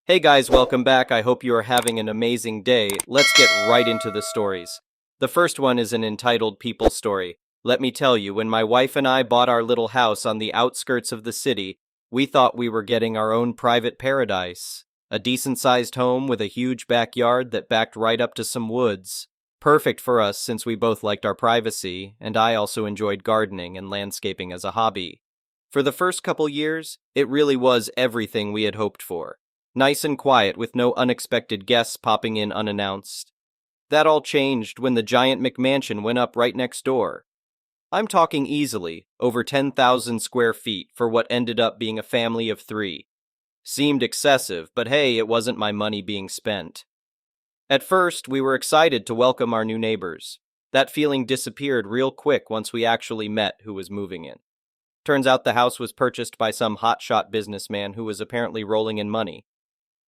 Hey guys, welcome back. I hope you are having an amazing day. Let's get right into the stories. The first one is an entitled People Story. Let me tell you, when my wife and I bought our little house on the outskirts of the city, we thought we were getting our own private paradise. A decent sized home with a huge backyard that backed right up to some woods. Perfect for us since we both liked our privacy, and I also enjoyed gardening and landscaping as a hobby. For the first couple years, it really was everything we had hoped for. Nice and quiet with no unexpected guests popping in unannounced. That all changed when the giant McMansion went up right next door. I'm talking easily, over 10,000 square feet for what ended up being a family of three. Seemed excessive, but hey, it wasn't my money being spent. At first, we were excited to welcome our new neighbors. That feeling disappeared real quick once we actually met who was moving in. Turns out the house was purchased by some hotshot businessman who was apparently rolling in money.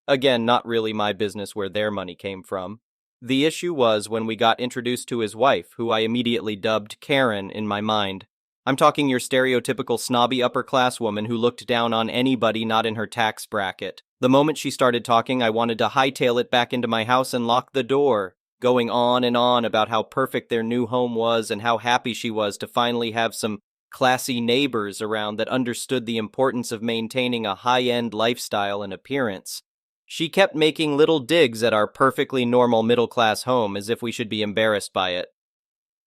Again, not really my business where their money came from. The issue was when we got introduced to his wife, who I immediately dubbed Karen in my mind. I'm talking your stereotypical snobby upper-class woman who looked down on anybody not in her tax bracket. The moment she started talking, I wanted to hightail it back into my house and lock the door, going on and on about how perfect their new home was and how happy she was to finally have some classy neighbors around that understood the importance of maintaining a high-end lifestyle and appearance. She kept making little digs at our perfectly normal middle-class home as if we should be embarrassed by it.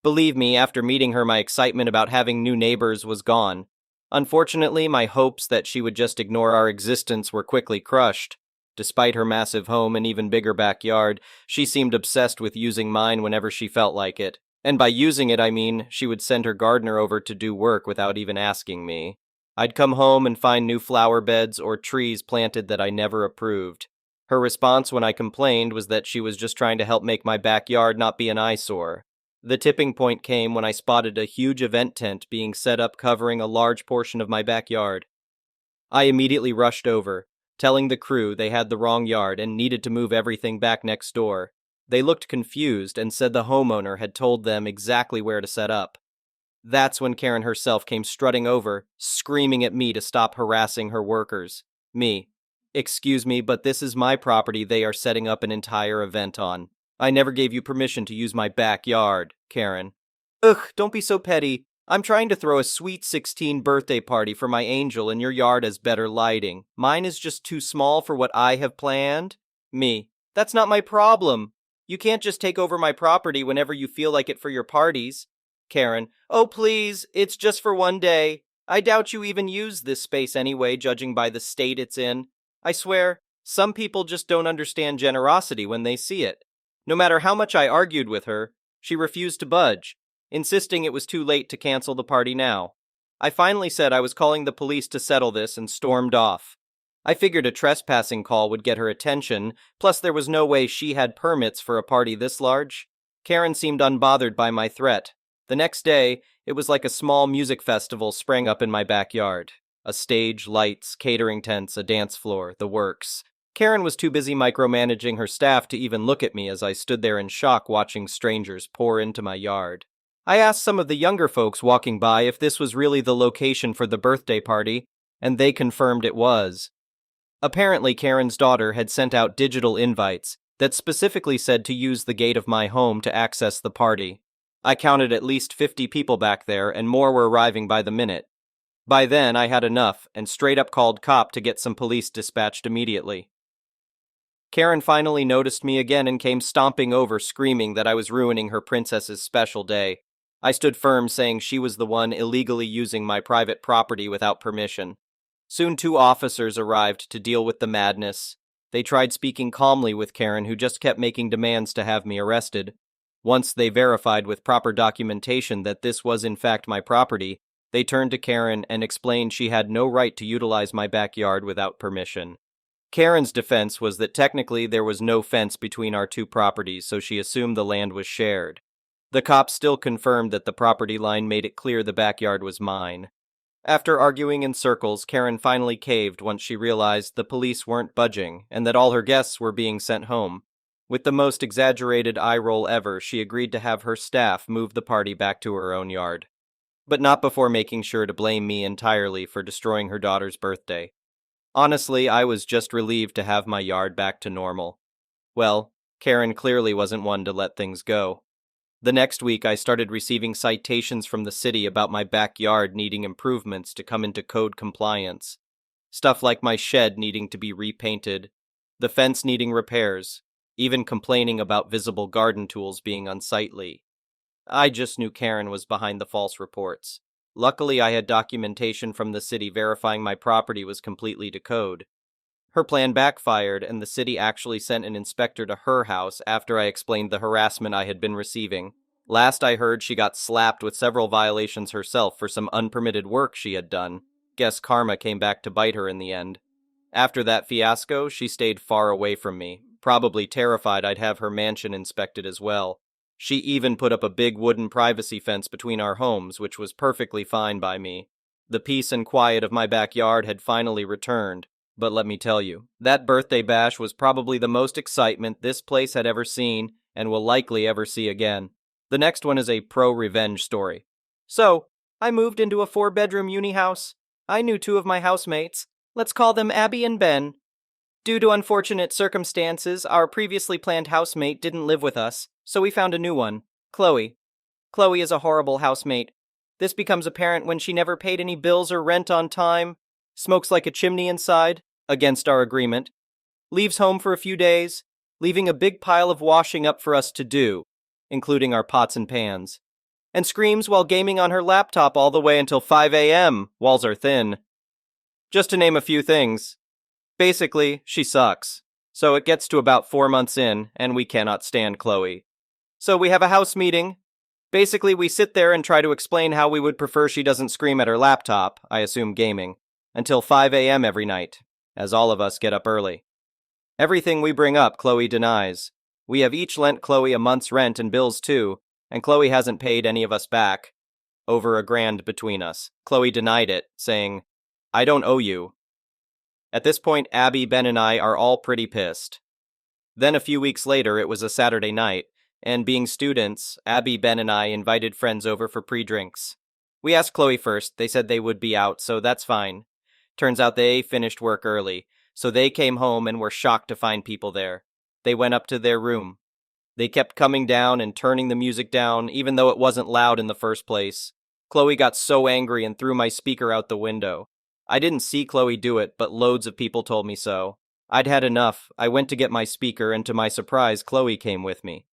Believe me, after meeting her, my excitement about having new neighbors was gone. Unfortunately, my hopes that she would just ignore our existence were quickly crushed. Despite her massive home and even bigger backyard, she seemed obsessed with using mine whenever she felt like it. And by using it, I mean she would send her gardener over to do work without even asking me. I'd come home and find new flower beds or trees planted that I never approved. Her response when I complained was that she was just trying to help make my backyard not be an eyesore. The tipping point came when I spotted a huge event tent being set up covering a large portion of my backyard. I immediately rushed over, telling the crew they had the wrong yard and needed to move everything back next door. They looked confused and said the homeowner had told them exactly where to set up. That's when Karen herself came strutting over, screaming at me to stop harassing her workers. Me. Excuse me, but this is my property they are setting up an entire event on. I never gave you permission to use my backyard, Karen. Ugh, don't be so petty. I'm trying to throw a sweet 16 birthday party for my angel and your yard has better lighting. Mine is just too small for what I have planned. Me. That's not my problem. You can't just take over my property whenever you feel like it for your parties. Karen. Oh, please, it's just for one day. I doubt you even use this space anyway, judging by the state it's in. I swear, some people just don't understand generosity when they see it. No matter how much I argued with her, she refused to budge, insisting it was too late to cancel the party now. I finally said I was calling the police to settle this and stormed off. I figured a trespassing call would get her attention, plus there was no way she had permits for a party this large. Karen seemed unbothered by my threat. The next day, it was like a small music festival sprang up in my backyard. A stage, lights, catering tents, a dance floor, the works. Karen was too busy micromanaging her staff to even look at me as I stood there in shock watching strangers pour into my yard. I asked some of the younger folks walking by if this was really the location for the birthday party, and they confirmed it was. Apparently, Karen's daughter had sent out digital invites that specifically said to use the gate of my home to access the party. I counted at least 50 people back there, and more were arriving by the minute. By then, I had enough and straight up called cop to get some police dispatched immediately. Karen finally noticed me again and came stomping over, screaming that I was ruining her princess's special day. I stood firm, saying she was the one illegally using my private property without permission. Soon 2 officers arrived to deal with the madness. They tried speaking calmly with Karen, who just kept making demands to have me arrested. Once they verified with proper documentation that this was in fact my property, they turned to Karen and explained she had no right to utilize my backyard without permission. Karen's defense was that technically there was no fence between our 2 properties, so she assumed the land was shared. The cops still confirmed that the property line made it clear the backyard was mine. After arguing in circles, Karen finally caved once she realized the police weren't budging and that all her guests were being sent home. With the most exaggerated eye roll ever, she agreed to have her staff move the party back to her own yard. But not before making sure to blame me entirely for destroying her daughter's birthday. Honestly, I was just relieved to have my yard back to normal. Well, Karen clearly wasn't one to let things go. The next week, I started receiving citations from the city about my backyard needing improvements to come into code compliance. Stuff like my shed needing to be repainted, the fence needing repairs, even complaining about visible garden tools being unsightly. I just knew Karen was behind the false reports. Luckily, I had documentation from the city verifying my property was completely to code. Her plan backfired, and the city actually sent an inspector to her house after I explained the harassment I had been receiving. Last I heard, she got slapped with several violations herself for some unpermitted work she had done. Guess karma came back to bite her in the end. After that fiasco, she stayed far away from me, probably terrified I'd have her mansion inspected as well. She even put up a big wooden privacy fence between our homes, which was perfectly fine by me. The peace and quiet of my backyard had finally returned. But let me tell you, that birthday bash was probably the most excitement this place had ever seen and will likely ever see again. The next one is a pro-revenge story. So, I moved into a 4-bedroom uni house. I knew 2 of my housemates. Let's call them Abby and Ben. Due to unfortunate circumstances, our previously planned housemate didn't live with us, so we found a new one, Chloe. Chloe is a horrible housemate. This becomes apparent when she never paid any bills or rent on time, smokes like a chimney inside, against our agreement, leaves home for a few days, leaving a big pile of washing up for us to do, including our pots and pans, and screams while gaming on her laptop all the way until 5 a.m. Walls are thin. Just to name a few things. Basically, she sucks. So it gets to about 4 months in, and we cannot stand Chloe. So we have a house meeting. Basically, we sit there and try to explain how we would prefer she doesn't scream at her laptop, I assume gaming, until 5 a.m. every night, as all of us get up early. Everything we bring up, Chloe denies. We have each lent Chloe a month's rent and bills too, and Chloe hasn't paid any of us back. Over $1,000 between us. Chloe denied it, saying, "I don't owe you." At this point, Abby, Ben, and I are all pretty pissed. Then a few weeks later, it was a Saturday night, and being students, Abby, Ben, and I invited friends over for pre-drinks. We asked Chloe first. They said they would be out, so that's fine. Turns out they finished work early, so they came home and were shocked to find people there. They went up to their room. They kept coming down and turning the music down, even though it wasn't loud in the first place. Chloe got so angry and threw my speaker out the window. I didn't see Chloe do it, but loads of people told me so. I'd had enough. I went to get my speaker, and to my surprise, Chloe came with me.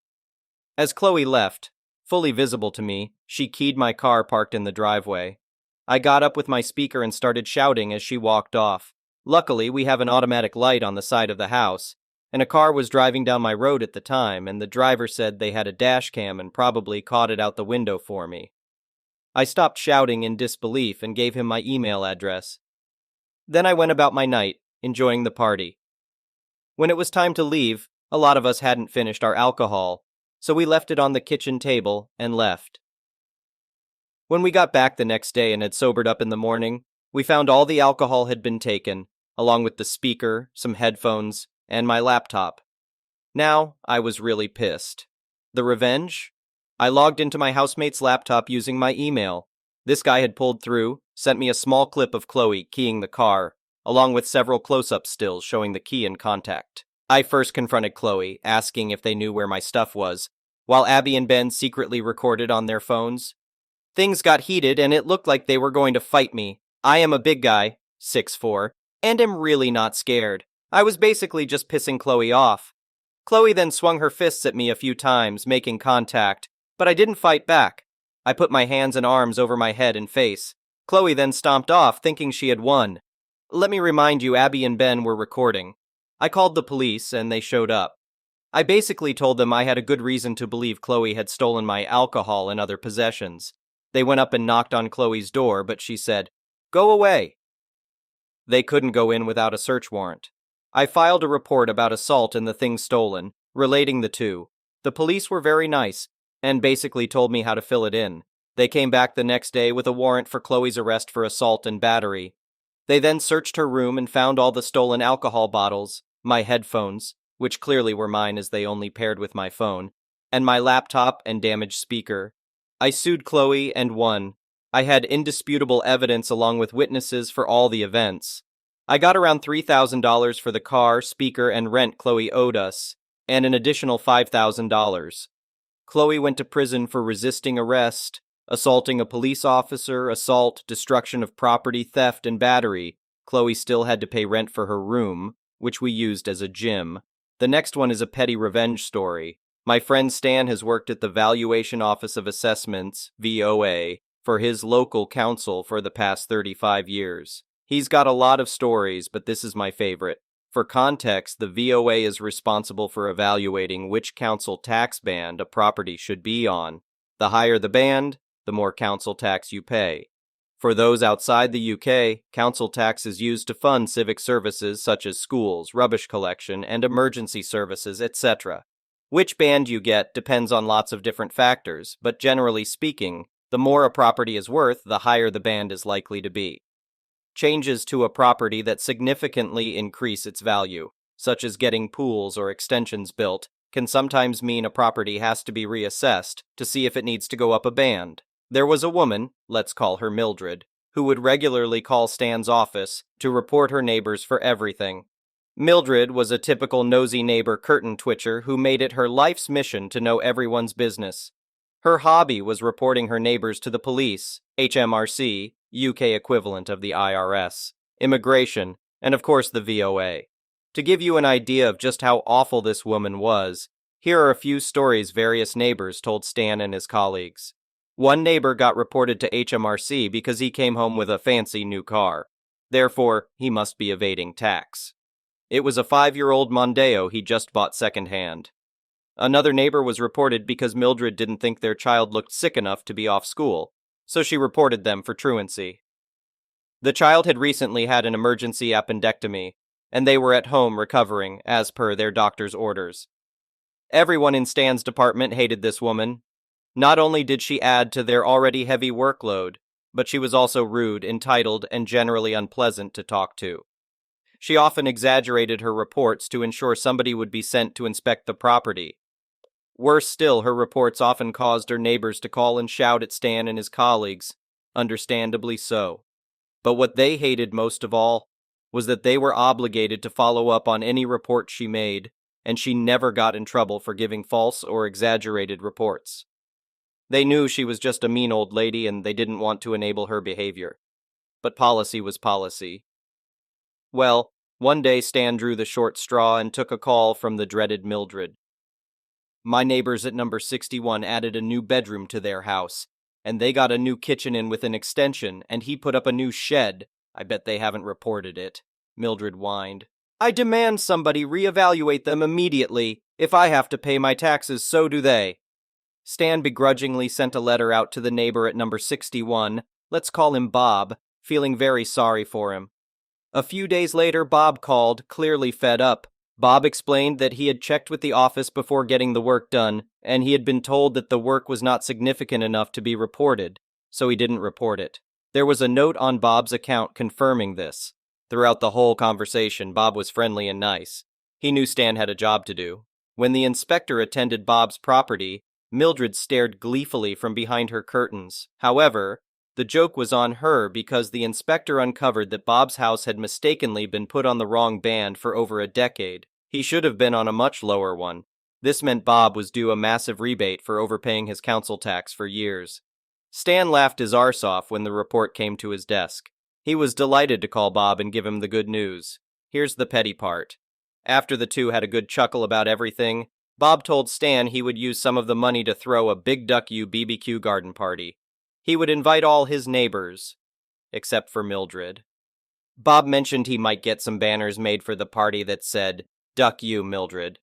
As Chloe left, fully visible to me, she keyed my car parked in the driveway. I got up with my speaker and started shouting as she walked off. Luckily, we have an automatic light on the side of the house, and a car was driving down my road at the time, and the driver said they had a dash cam and probably caught it out the window for me. I stopped shouting in disbelief and gave him my email address. Then I went about my night, enjoying the party. When it was time to leave, a lot of us hadn't finished our alcohol, so we left it on the kitchen table and left. When we got back the next day and had sobered up in the morning, we found all the alcohol had been taken, along with the speaker, some headphones, and my laptop. Now, I was really pissed. The revenge? I logged into my housemate's laptop using my email. This guy had pulled through, sent me a small clip of Chloe keying the car, along with several close-up stills showing the key in contact. I first confronted Chloe, asking if they knew where my stuff was, while Abby and Ben secretly recorded on their phones. Things got heated and it looked like they were going to fight me. I am a big guy, 6'4", and am really not scared. I was basically just pissing Chloe off. Chloe then swung her fists at me a few times, making contact, but I didn't fight back. I put my hands and arms over my head and face. Chloe then stomped off, thinking she had won. Let me remind you, Abby and Ben were recording. I called the police, and they showed up. I basically told them I had a good reason to believe Chloe had stolen my alcohol and other possessions. They went up and knocked on Chloe's door, but she said, "Go away." They couldn't go in without a search warrant. I filed a report about assault and the things stolen, relating the two. The police were very nice, and basically told me how to fill it in. They came back the next day with a warrant for Chloe's arrest for assault and battery. They then searched her room and found all the stolen alcohol bottles, my headphones, which clearly were mine as they only paired with my phone, and my laptop and damaged speaker. I sued Chloe and won. I had indisputable evidence along with witnesses for all the events. I got around $3,000 for the car, speaker, and rent Chloe owed us, and an additional $5,000. Chloe went to prison for resisting arrest, assaulting a police officer, assault, destruction of property, theft, and battery. Chloe still had to pay rent for her room, which we used as a gym. The next one is a petty revenge story. My friend Stan has worked at the Valuation Office of Assessments, VOA, for his local council for the past 35 years. He's got a lot of stories, but this is my favorite. For context, the VOA is responsible for evaluating which council tax band a property should be on. The higher the band, the more council tax you pay. For those outside the UK, council tax is used to fund civic services such as schools, rubbish collection, and emergency services, etc. Which band you get depends on lots of different factors, but generally speaking, the more a property is worth, the higher the band is likely to be. Changes to a property that significantly increase its value, such as getting pools or extensions built, can sometimes mean a property has to be reassessed to see if it needs to go up a band. There was a woman, let's call her Mildred, who would regularly call Stan's office to report her neighbors for everything. Mildred was a typical nosy neighbor curtain twitcher who made it her life's mission to know everyone's business. Her hobby was reporting her neighbors to the police, HMRC, UK equivalent of the IRS, immigration, and of course the VOA. To give you an idea of just how awful this woman was, here are a few stories various neighbors told Stan and his colleagues. One neighbor got reported to HMRC because he came home with a fancy new car. Therefore, he must be evading tax. It was a 5-year-old Mondeo he just bought secondhand. Another neighbor was reported because Mildred didn't think their child looked sick enough to be off school, so she reported them for truancy. The child had recently had an emergency appendectomy, and they were at home recovering, as per their doctor's orders. Everyone in Stan's department hated this woman. Not only did she add to their already heavy workload, but she was also rude, entitled, and generally unpleasant to talk to. She often exaggerated her reports to ensure somebody would be sent to inspect the property. Worse still, her reports often caused her neighbors to call and shout at Stan and his colleagues, understandably so. But what they hated most of all was that they were obligated to follow up on any report she made, and she never got in trouble for giving false or exaggerated reports. They knew she was just a mean old lady and they didn't want to enable her behavior. But policy was policy. Well, one day Stan drew the short straw and took a call from the dreaded Mildred. My neighbors at number 61 added a new bedroom to their house, and they got a new kitchen in with an extension, and he put up a new shed. I bet they haven't reported it, Mildred whined. I demand somebody reevaluate them immediately. If I have to pay my taxes, so do they. Stan begrudgingly sent a letter out to the neighbor at number 61, let's call him Bob, feeling very sorry for him. A few days later, Bob called, clearly fed up. Bob explained that he had checked with the office before getting the work done, and he had been told that the work was not significant enough to be reported, so he didn't report it. There was a note on Bob's account confirming this. Throughout the whole conversation, Bob was friendly and nice. He knew Stan had a job to do. When the inspector attended Bob's property, Mildred stared gleefully from behind her curtains. However, the joke was on her because the inspector uncovered that Bob's house had mistakenly been put on the wrong band for over a decade. He should have been on a much lower one. This meant Bob was due a massive rebate for overpaying his council tax for years. Stan laughed his arse off when the report came to his desk. He was delighted to call Bob and give him the good news. Here's the petty part. After the two had a good chuckle about everything, Bob told Stan he would use some of the money to throw a Big Duck U BBQ garden party. He would invite all his neighbors, except for Mildred. Bob mentioned he might get some banners made for the party that said, "Duck you, Mildred."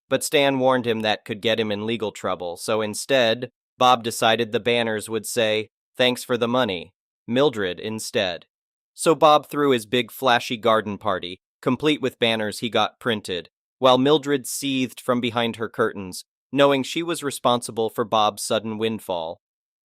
But Stan warned him that could get him in legal trouble, so instead, Bob decided the banners would say, "Thanks for the money, Mildred," instead. So Bob threw his big flashy garden party, complete with banners he got printed, while Mildred seethed from behind her curtains, knowing she was responsible for Bob's sudden windfall.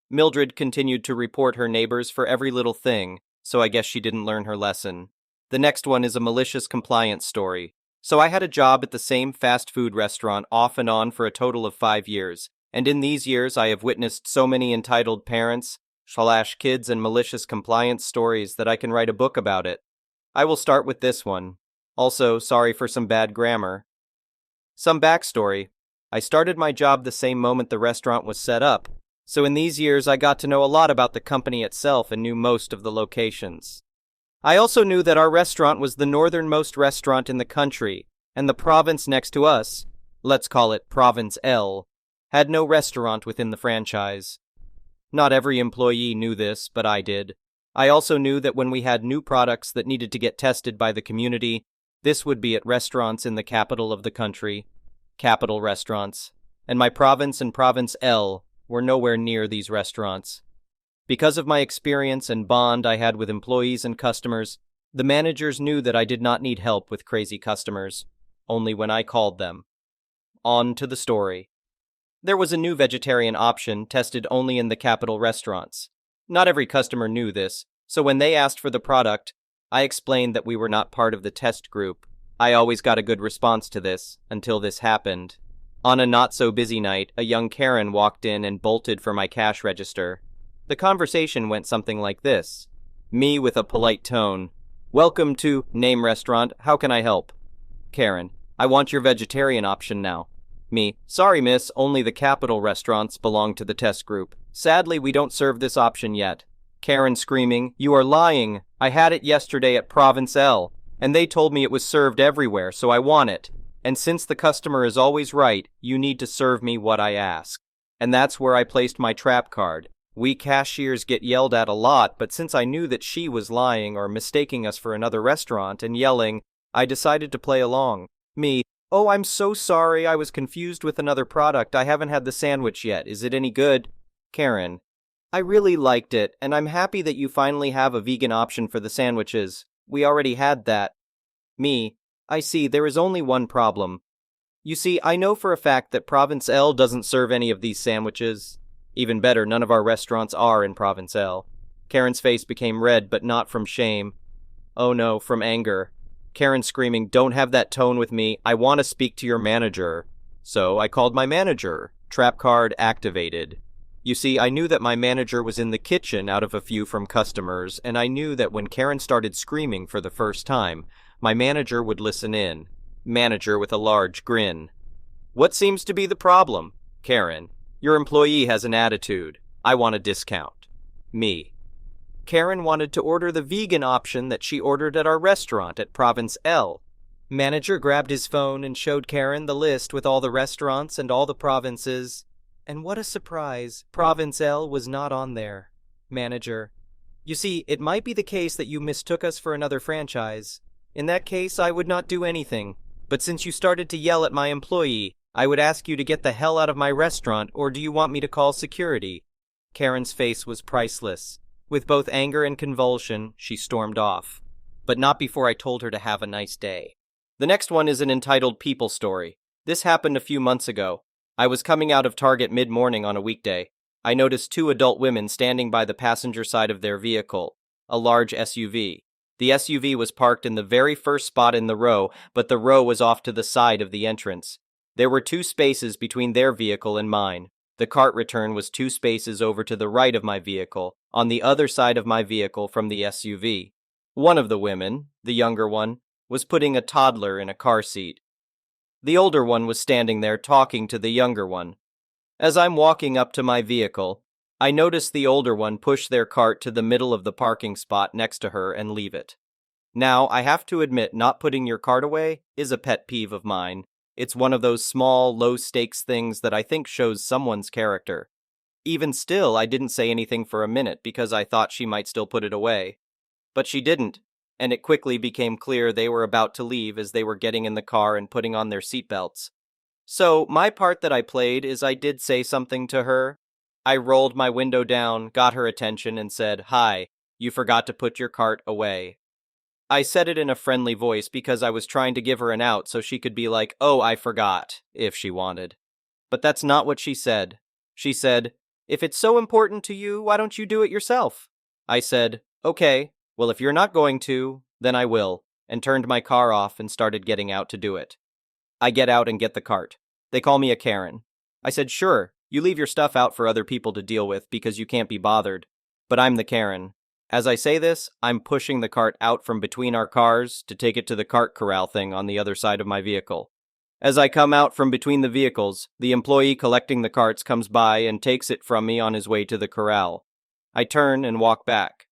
Mildred continued to report her neighbors for every little thing, so I guess she didn't learn her lesson. The next one is a malicious compliance story. So I had a job at the same fast food restaurant off and on for a total of 5 years, and in these years I have witnessed so many entitled parents / kids and malicious compliance stories that I can write a book about it. I will start with this one. Also, sorry for some bad grammar. Some backstory. I started my job the same moment the restaurant was set up, so in these years I got to know a lot about the company itself and knew most of the locations. I also knew that our restaurant was the northernmost restaurant in the country, and the province next to us, let's call it Province L, had no restaurant within the franchise. Not every employee knew this, but I did. I also knew that when we had new products that needed to get tested by the community, this would be at restaurants in the capital of the country, capital restaurants, and my province and Province L were nowhere near these restaurants. Because of my experience and bond I had with employees and customers, the managers knew that I did not need help with crazy customers, only when I called them. On to the story. There was a new vegetarian option tested only in the capital restaurants. Not every customer knew this, so when they asked for the product, I explained that we were not part of the test group. I always got a good response to this, until this happened. On a not-so-busy night, a young Karen walked in and bolted for my cash register. The conversation went something like this. Me with a polite tone. Welcome to Name Restaurant, how can I help? Karen. I want your vegetarian option now. Me. Sorry, miss, only the capital restaurants belong to the test group. Sadly, we don't serve this option yet. Karen screaming, you are lying. I had it yesterday at Province L, and they told me it was served everywhere, so I want it. And since the customer is always right, you need to serve me what I ask. And that's where I placed my trap card. We cashiers get yelled at a lot, but since I knew that she was lying or mistaking us for another restaurant and yelling, I decided to play along. Me, oh, I'm so sorry, I was confused with another product. I haven't had the sandwich yet. Is it any good? Karen, I really liked it, and I'm happy that you finally have a vegan option for the sandwiches. We already had that. Me, I see, there is only one problem. You see, I know for a fact that Province L doesn't serve any of these sandwiches. Even better, none of our restaurants are in Province L. Karen's face became red, but not from shame. Oh no, from anger. Karen screaming, don't have that tone with me, I want to speak to your manager. So I called my manager. Trap card activated. You see, I knew that my manager was in the kitchen out of a few from customers, and I knew that when Karen started screaming for the first time, my manager would listen in. Manager with a large grin. What seems to be the problem? Karen, your employee has an attitude. I want a discount. Me. Karen wanted to order the vegan option that she ordered at our restaurant at Province L. Manager grabbed his phone and showed Karen the list with all the restaurants and all the provinces. And what a surprise, Province L was not on there. Manager. You see, it might be the case that you mistook us for another franchise. In that case, I would not do anything. But since you started to yell at my employee, I would ask you to get the hell out of my restaurant, or do you want me to call security? Karen's face was priceless. With both anger and convulsion, she stormed off. But not before I told her to have a nice day. The next one is an entitled People Story. This happened a few months ago. I was coming out of Target mid-morning on a weekday. I noticed two adult women standing by the passenger side of their vehicle, a large SUV. The SUV was parked in the very first spot in the row, but the row was off to the side of the entrance. There were 2 spaces between their vehicle and mine. The cart return was 2 spaces over to the right of my vehicle, on the other side of my vehicle from the SUV. One of the women, the younger one, was putting a toddler in a car seat. The older one was standing there talking to the younger one. As I'm walking up to my vehicle, I notice the older one push their cart to the middle of the parking spot next to her and leave it. Now, I have to admit, not putting your cart away is a pet peeve of mine. It's one of those small, low-stakes things that I think shows someone's character. Even still, I didn't say anything for a minute because I thought she might still put it away. But she didn't, and it quickly became clear they were about to leave as they were getting in the car and putting on their seatbelts. So, my part that I played is I did say something to her. I rolled my window down, got her attention, and said, "Hi, you forgot to put your cart away." I said it in a friendly voice because I was trying to give her an out so she could be like, "Oh, I forgot," if she wanted. But that's not what she said. She said, "If it's so important to you, why don't you do it yourself?" I said, "Okay, well if you're not going to, then I will," and turned my car off and started getting out to do it. I get out and get the cart. They call me a Karen. I said, "Sure, you leave your stuff out for other people to deal with because you can't be bothered. But I'm the Karen. As I say this, I'm pushing the cart out from between our cars to take it to the cart corral thing on the other side of my vehicle. As I come out from between the vehicles, the employee collecting the carts comes by and takes it from me on his way to the corral. I turn and walk back.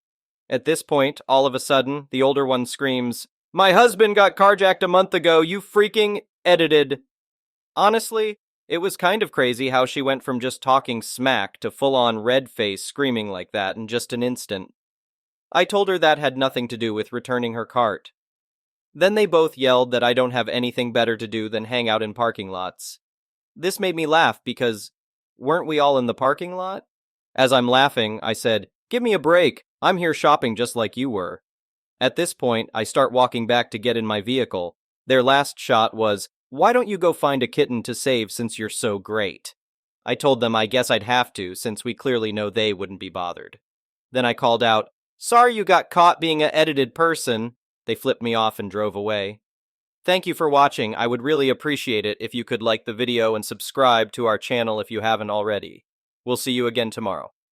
At this point, all of a sudden, the older one screams, "My husband got carjacked a month ago, you freaking edited." Honestly, it was kind of crazy how she went from just talking smack to full-on red face screaming like that in just an instant. I told her that had nothing to do with returning her cart. Then they both yelled that I don't have anything better to do than hang out in parking lots. This made me laugh because, weren't we all in the parking lot? As I'm laughing, I said, "Give me a break, I'm here shopping just like you were." At this point, I start walking back to get in my vehicle. Their last shot was, "Why don't you go find a kitten to save since you're so great?" I told them I guess I'd have to, since we clearly know they wouldn't be bothered. Then I called out, "Sorry you got caught being a edited person." They flipped me off and drove away. Thank you for watching. I would really appreciate it if you could like the video and subscribe to our channel if you haven't already. We'll see you again tomorrow.